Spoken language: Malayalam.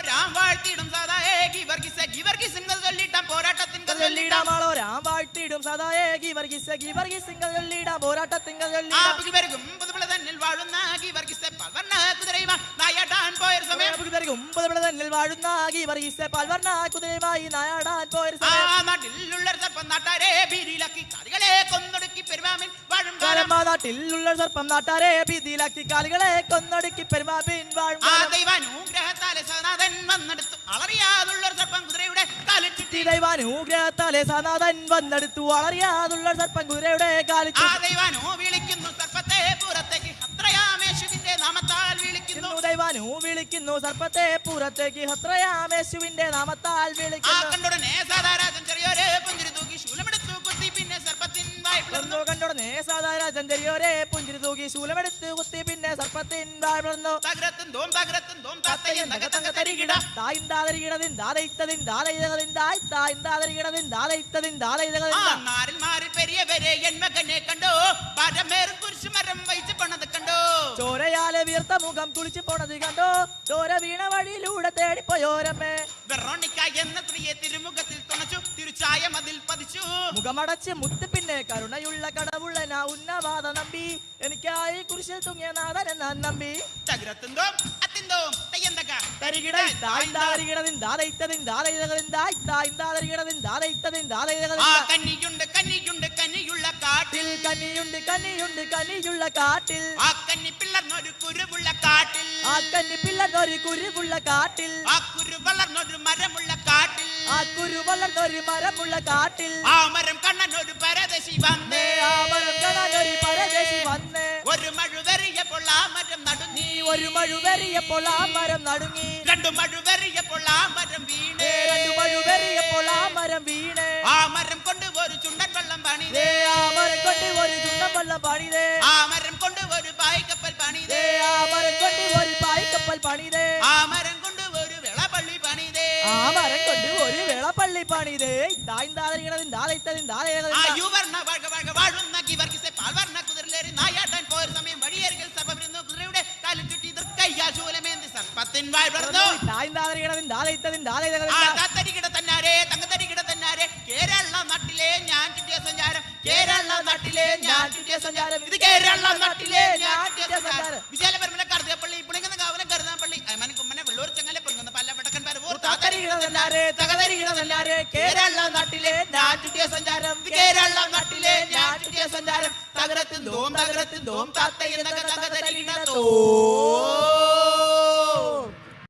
രാം വാഴ്ത്തിയിടും സദായേ ഗീവർഗീസ് ചൊല്ലിടാം പോരാട്ടത്തിൻ ചൊല്ലിടാമാളോ രാം വാഴ്ത്തിയിടും സദായേ ഗീവർഗീസ് ചൊല്ലിടാം പോരാട്ടത്തിൻ ചൊല്ലിടാം തന്നിൽ വാഴുന്ന ഗീവർഗീസ് പൽവർണ്ണ കുതിരയുമായി നായാടാൻ പോയൊരു സമയം തന്നിൽ വാഴുന്ന ഗീവർഗീസ് പൽവർണ്ണ കുതിരയുമായി നായാടാൻ പോയൊരു സമയം നാട്ടിലുള്ള സർപ്പം നാട്ടാരെ ഭീതിയിലാക്കി കാലികളെ കൊന്നൊടുക്കി പെരുമാമിൻ വാഴും കാലം നാട്ടിലുള്ള സർപ്പം നാട്ടാരെ ഭീതിയിലാക്കി കാലികളെ കൊന്നൊടുക്കി പെരുമാമിൻ വാഴും ദൈവാനുഗ്രഹത്താലെ സനാതൻ വന്നെടുത്തു അളറിയാതുള്ള സർപ്പം കുതിരയുടെ കാലിൽ ചുറ്റി ദൈവാനുഗ്രഹത്താലെ സനാതൻ വന്നെടുത്തു അളറിയാതുള്ള സർപ്പം കുതിരയുടെ കാലിൽ ദൈവാനു വിളിക്കുന്നു സർപ്പത്തെ പുറത്തേക്ക് ഹത്രയാമേശുവിന്റെ നാമത്താൽ വിളിക്കുന്നു ദൈവാനു വിളിക്കുന്നു സർപ്പത്തെ പുറത്തേക്ക് ഹത്രയാമേശുവിന്റെ നാമത്താൽ വിളിക്കുന്നു കണ്ടുടനെ സാധാരാജൻ ചെറിയൊരു പുഞ്ചിരി തൂക്കി ശൂലമെടുത്തു കുത്തി പിന്നെ സർപ്പത്തിൻ വായ് പിളർന്നു കണ്ടുടനെ സാധാരാജൻ ചെറിയൊരു പുഞ്ചിരി തൂക്കി ശൂലമെടുത്ത് കുത്തി പിന്നെ സർപ്പത്തിൻ വായ് പിളർന്നു തകരത്തും തോം താത്തയും തകതങ്ക തരികിട തായിന്താതരികിടതിൻ ദാദൈത്തതിൻ ദാദൈതകതിൻ തായിന്താതരികിടതിൻ ദാദൈത്തതിൻ ദാദൈതകതിൻ മാറിൽ പെരിയവരെ എൻ മകനെ കണ്ടോ പരമേറും കുരിശുമരം വഹിച്ച് പണത് കണ്ടോ ചോരയാലെ വീർത്ത മുഖം കുളിച്ചു പോണത് കണ്ടോ ചോര വീണ വഴിയിലൂടെ തേടിപ്പോയോരമ്മേ വെറോണിക്ക എന്ന സ്ത്രീയെ തിരുമുഖത്തിൽ തുണച്ചു തിരുച്ചായ മതിൽ പതിച്ചു മുഖമടച്ച് മുത്ത് പിന്നെ കരുണയുള്ള കടവുള്ള ഉന്നവാദ നമ്പി എനിക്കായി കുരിശിൽ തുങ്ങിയ നാഥൻ നമ്പി ചതുരത്തുന്തോം അത്തിന്തോം തയ്യന്തക തരികിടതിൻ തായിന്താതരികിടതിൻ ദാദൈത്തതിൻ ദാദൈതകതിൻ തായിന്താതരികിടതിൻ ദാദൈത്തതിൻ ദാദൈതകതിൻ കന്നിയുണ്ട് കന്നിയുള്ള കാട്ടിൽ കന്നിയുള്ള കാട്ടിൽ ആ കന്നി പിള്ളർന്നൊരു കുരുവുള്ള കാട്ടിൽ ആ കന്നി പിള്ളർന്നൊരു കുരുവുള്ള കാട്ടിൽ ആ കുരു വളർന്നൊരു മരമുള്ള കാട്ടിൽ ആ കുരു വളർന്നൊരു മരമുള്ള കാട്ടിൽ ആ മരം കണ്ണനൊരു പരദേശി വന്നേ ആ മരം കണ്ണനൊരു പരദേശി വന്നേ ഒരു മഴുവെറിയപ്പോൾ ആ മരം നടുങ്ങി ഒരു മഴുവെറിയപ്പോൾ ആ മരം നടുങ്ങി രണ്ടു മഴുവെറിയപ്പോൾ ആ മരം വീണേ രണ്ടു മഴുവെറിയപ്പോൾ ആ മരം വീണേ ആ മരം കൊണ്ട് ഒരു ചുണ്ടൻ വെള്ളം പണിതേ ആ മരം കൊണ്ട് ഒരു ചുണ്ടൻ വെള്ളം പണിതേ ആ മരം കൊണ്ട് ഒരു പായ്ക്കപ്പൽ പണിതേ ആ മരം കൊണ്ട് ഒരു പായ്ക്കപ്പൽ പണിതേ ആ മരം കൊണ്ട് ഒരു വെളപള്ളി പണിതേ ആ മരം കൊണ്ട് ഒരു വെളപ്പള്ളി പണിതേ തായിന്താതരികിടതിൻ ദാദൈത്തതിൻ ദാദൈതകതിൻ യുവർണ്ണ വാഴുന്ന ഗീവർഗീസ് പാൽവർണ്ണ കുതിരലേറി നായാട്ടാൻ പോയൊരു സമയം വഴിയേറികൾ സർപ്പമിരുന്നു കുതിരയുടെ കാലിൽ ചുറ്റി ദൃക്കയ്യാൽ ശൂലമേന്തി സർപ്പത്തിൻ വായ് പിളർന്നു തായിന്താതരികിടതിൻ ദാദൈത്തതിൻ ദാദൈതകതിൻ താത്തരികിട തന്നാരെ തങ്കത്തരികിട തന്നാരെ കേരള നാട്ടിലെ ഞാൻ ചുറ്റിയ സഞ്ചാരം കേരള നാട്ടിലെ ഞാൻ ചുറ്റിയ സഞ്ചാരം ഇത് കേരള നാട്ടിലെ ഞാൻ ചുറ്റിയ സഞ്ചാരം വിജയപരമന കറുതപ്പള്ളി പുളിങ്ങുന്ന കാവന കരുതാപ്പള്ളി അയ്മന കുമ്മന വെള്ളൂർ ചങ്ങല പൊങ്ങുന്ന പല്ല വടക്കൻ പരവൂർ താത്തരികിട തന്നാരെ തകതരികിട തന്നാരെ കേരള നാട്ടിലെ ഞാൻ ചുറ്റിയ സഞ്ചാരം കേരള നാട്ടിലെ ഞാൻ ചുറ്റിയ സഞ്ചാരം തകരത്തും തോം താത്തയെന്ന തകതരികിട തോ